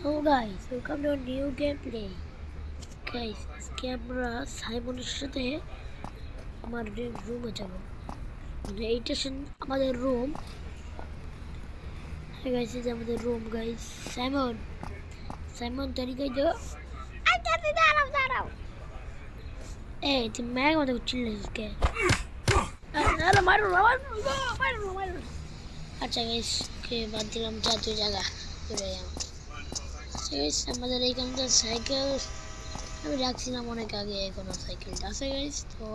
Hello guys, welcome to a new gameplay. Guys, আজকে আমরা সাইমনের সাথে আমার রুমে যাব। মানে এইটা আমাদের রুম। হ্যাঁ গাইস, এই যে আমাদের রুম গাইস। সাইমন তরিকায় যাও। দাঁড়াও। এই তুমি ম্যাগ মতো চিল্লাছিস কে? মারো। আচ্ছা গাইস, কে বাদ দিলাম, যা তুই জায়গা চলে যাও। গাইস আমাদের এইখানকার সাইকেল আমি রাখছিলাম অনেক আগে, এখনো সাইকেলটা আছে গাইস। তো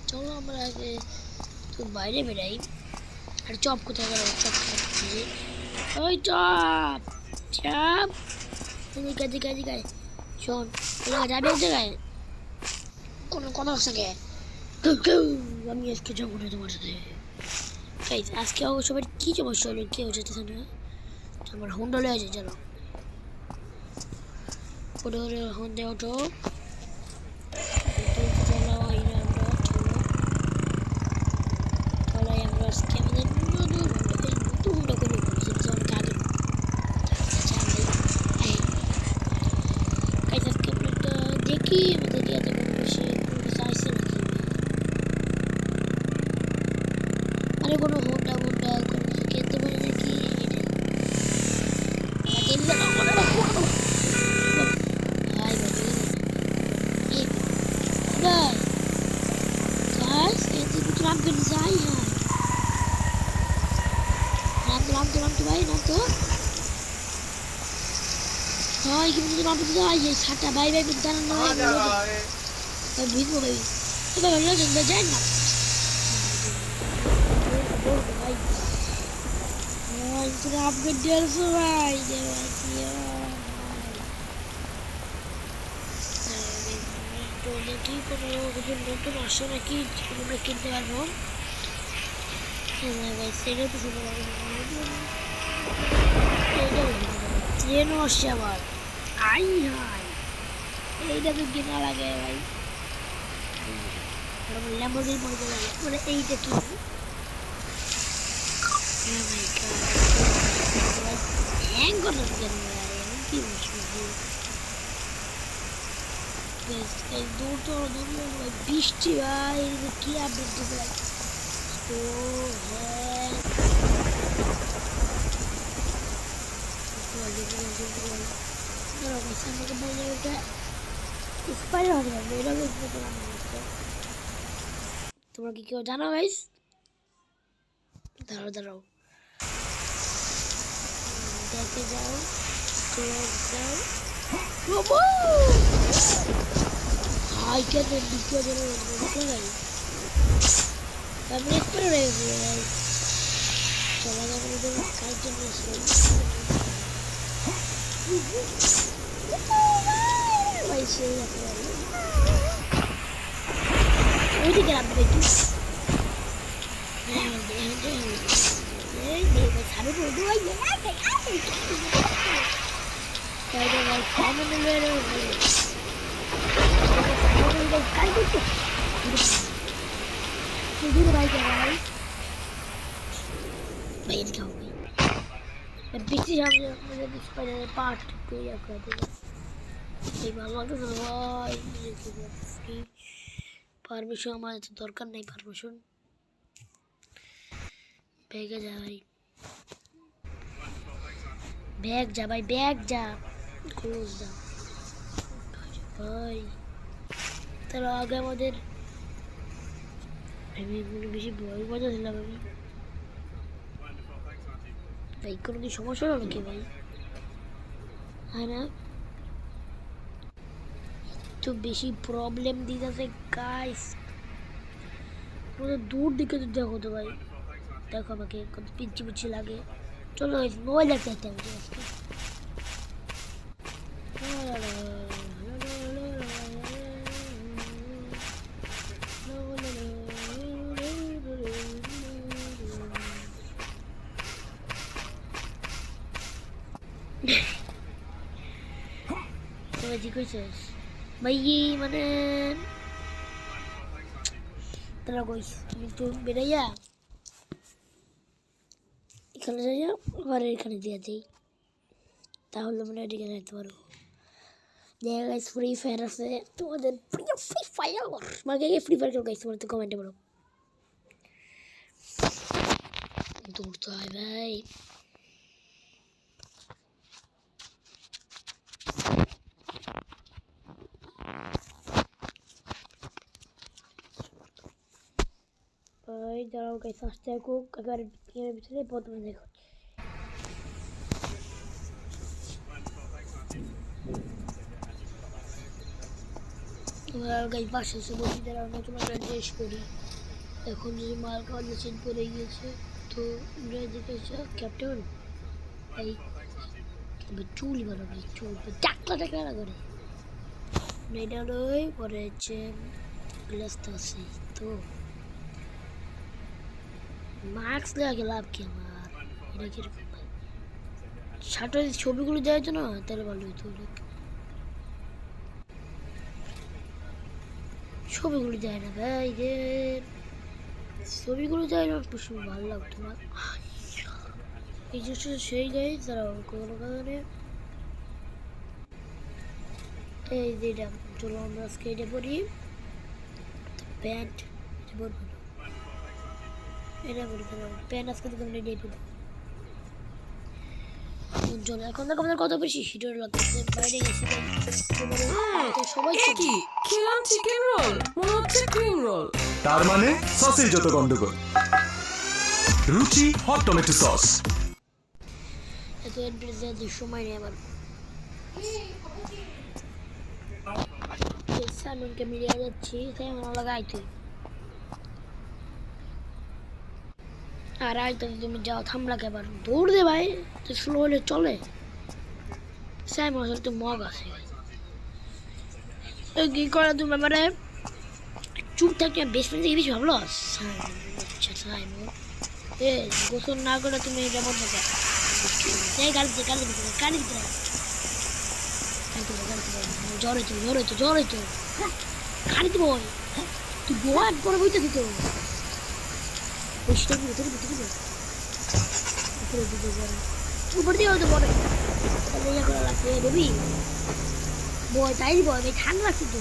চলো আমরা আগে তো বাইরে বেরাই। আর চপ কোথায় গেল? চপ খাচ্ছি। ওই চপ এদিকে শোন, যাবি এক জায়গায় কোনো কথা থাকে। আমি আজকে যাবো না তোমার সাথে গাইস। আজকে সবার কি সমস্যা হলো, কেউ যেতেছে না। আমার হুন্ডা লয়ে আছে, চলো হুন্ডে ওঠো। দেখি আমাদের ইয়াতে বেশি চাইছে নাকি, মানে কোনো হোন্ডা কোনো কিছু কিনতে পারে নাকি। নাম তো যাই নাম তো ভাই নাম তো হয়, কিন্তু নাম তো যাই সাতটা ভাই জানান না ভিজবো ভাই যাই না আপগ্রেড দিয়েছো ভাই। দেখি কোনো কিছু নতুন আসে নাকি আমরা কিনতে পারবো। সেটা তো শুনে ট্রেনও আসছে আবার। আই হাই, এইটা তো কেনা লাগে ভাই। ল্যাম্বরগিনি পড়তে লাগে, মানে এইটা কি হ্যাং করতে কেন ভাই, এমন কি দূর ভাই, বৃষ্টি ভাই, কি আপডেট দিতে ভাই। তো হ্যাঁ আমাকে বলে ওটা স্পাইডার হবে না, এটা তোমরা কি কেউ জানো গাইস? দাঁড়াও দেখে যাও, ক্লোজ যাও। হাই কেন দ্বিতীয় জনের দেখলে গাইস, আমি স্পাইডার হয়ে গেছি গাইস। চলা যাবে না কাজ জন্য ভাই, সেই আছে ভাই। ওইদিকে রাখবে একটু, সামনে পড়ে ভাই। বেশি সামনে স্পাইডারের পার্ট তৈরি করে দেবে, এই ভালো লাগতেছে না ভাই। পারমিশন আমার এত দরকার নেই, পারমিশন ব্যাগে যা ভাই, ব্যাগ যা ক্লোজ যা ভাই। তার আগে আমাদের বেশি ভয় মজা ছিলাম আমি ভাই। কোনো কি সমস্যা হলো নাকি ভাই? হ্যাঁ না, তো বেশি প্রবলেম দিতেছে গাইস। দূর দিকে তো দেখো তো ভাই, দেখো আমাকে কত পিচ্ছি লাগে। চলো মোবাইল দেখতে আমি আজকে। ঠিক হয়েছে ভাই, মানে তারা কইস তুমি তো বেরাইয়া এখানে যাইয়া ঘরের এখানে দিয়ে দিই, তাহলে মনে হয় এদিকে যাইতে পারবো। দেখা গাইস ফ্রি ফায়ার আছে তোমাদের প্রিয় ফ্রি ফায়ার আমাকে ফ্রি ফায়ার খেলো গাইস তোমরা তো কমেন্টে বলো। দৌড়তে হয় ভাই। ভাই দাঁড়াও গাইস আসতে থাকুক এবার এর ভিতরে প্রথমে দেখো গাইস পাশে এসে বসে দাঁড়াও নতুন একটা ড্রেস করি। এখন যদি মাল খাওয়ার মেশিন পড়ে গিয়েছে তো এদিকে ক্যাপ্টেন এই চুল বলো ভাই চুল টাকলা টাকলা না করে এটা লই পরে হচ্ছে গ্লাসটা আছে তো মাস্ক লাগে লাভ কি আমার এটা কিরকম ভাই শার্টের ছবিগুলো দেওয়ার জন্য তাহলে ভালো হইতো ছবিগুলো দেয় না ভাই রে ছবিগুলো দেয় না বেশি ভালো লাগতো না এই যে সেই গাই তারা কোনো কারণে এই যে এটা চলো আমরা আজকে এটা পরি প্যান্ট এটা পরবো এটা পরি প্যান্ট আজকে তো আমরা এটাই পরি চলো এখন দেখো আমাদের কত বেশি হিটার লাগছে বাইরে গেছি সবাই কি খেলাম চিকেন রোল মনে হচ্ছে ক্রিম রোল তার মানে সসের যত গন্ডগোল রুচি হট টমেটো সস এত এন্ট্রিজে সময় নেই আবার সালুনকে মিলিয়ে যাচ্ছি তাই মনে লাগাইতে আর আইতে তুমি যাও থামলা কে আবার দৌড় দে ভাই তো স্লো হলে চলে সাইমন আসলে তো মগ আছে কি করে তুমি মানে চুপ থাকতে বেস্ট ফ্রেন্ড থেকে বেশি ভাবলো আচ্ছা সাইমন এ গোসল না করে তুমি এটা বন্ধ কর এই গাড়ি দিতে জ্বর হইতো গাড়িতে বই তুই বই পরে বইতেছি তো উপরে দিয়ে হয়তো পরে তাহলে ইয়ে করা লাগবে দেবি বই তাই বই ভাই ঠান্ডা লাগছে তো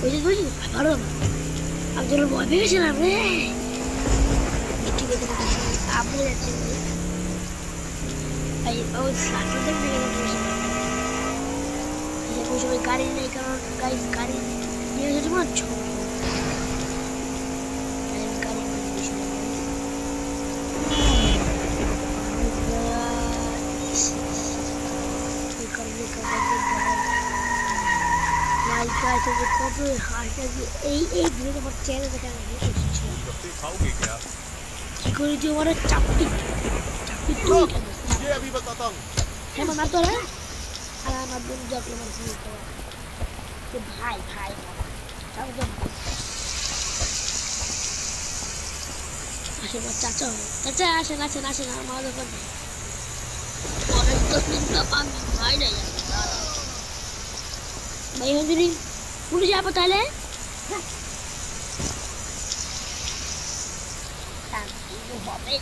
বুঝলি ভালো না আমি তোর ভয় পেয়ে গেছিলাম রে ঠিক আছে আপনি যাচ্ছি ভাই ও সাথে সবাই গাড়ি নেই কারণ গাড়ি নিয়ে যেতে পারছো কবে হাসটা এই ভিডিওটা আমার চ্যানেল দেখে আমি কি করে তুই আমার চাপটি হ্যাঁ মার তো রে আর আমার বন্ধু যখন আমার ভাই আসে আমার চাচা আসেন আমার দোকান অনেক তো চিন্তা পাবি ভাই নাই ভাই যদি পুলিশ যাবো তাহলে হবে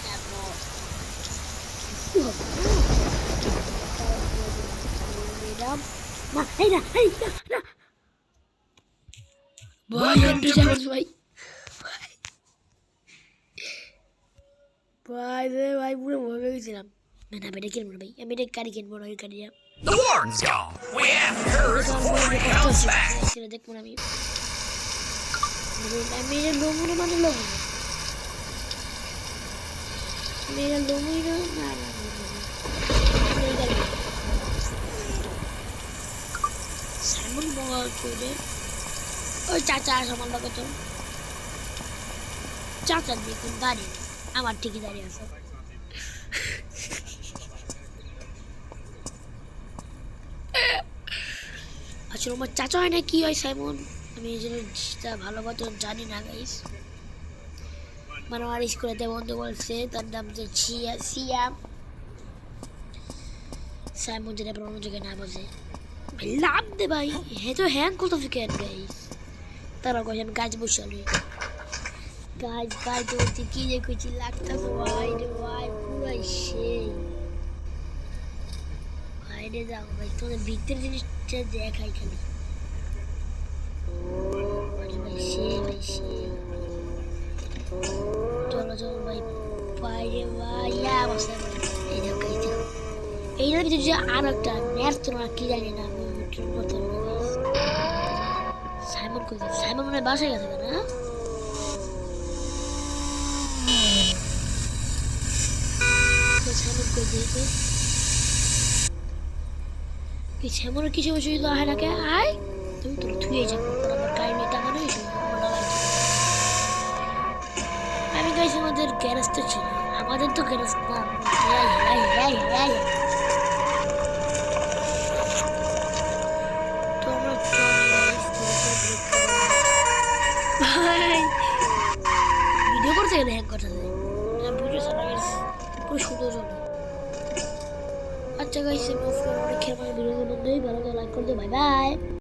না তো ভাই পুরো ভয় গেছিলাম না আমি এটা কিনবো ভাই আমি এটা গাড়ি কিনবো না ওই গাড়িটা দেখবো না আমি এটা লোমো না মানে লোমো মেরা লোমোই না সাইমন মঙ্গল করে ওই চাচা সমান লোক তো চাচা দেখুন দাঁড়িয়ে আমার ঠিকই দাঁড়িয়ে আছে আসলে আমার চাচা হয় না কি হয় সাইমন আমি এই জিনিসটা ভালো মতো জানি না গাইস মানে আমার স্কুলেতে বন্ধু বলছে তার নাম যে সিয়াম সাইমন যেটা অন্য জায়গায় না বসে লাভ দে ভাই হ্যাঁ তো হ্যাং করতে কেন গাইস তারা কয়েছে আমি গাছ বসালি গাইজ গাইজ বলছি কি যে কইছি লাগতাছে ভাই রে ভাই পুরাই সেই বাইরে যাও ভাই তোদের ভিতরের জিনিসটা দেখাই খালি আরে ভাই সেই চলো চলো ভাই বাইরে ভাই অবস্থা এই দেখো এইটার ভিতরে যে আর একটা নেস্ট না কি জানি না আমি ওটার কথা সাইমন কই সাইমন মনে হয় বাসায় গেছে না সাইমন কই দিয়েছে কি সাইমনের কিছু কিছু তো আয় না কে আয় তুমি তো থুয়ে যাবো আমার কাহিনী টাকা নেই আমি গাইছি আমাদের গ্যারেজ তো ছিল আমাদের তো গ্যারেজ না ভিডিও করতে গেলে হ্যাং কথা ভিডিও ছাড়া গেছে খুব সুন্দর চলে আচ্ছা গাইছে অনেক খেয়ে ভিডিও ভালো লাইক করে দিও বাই বাই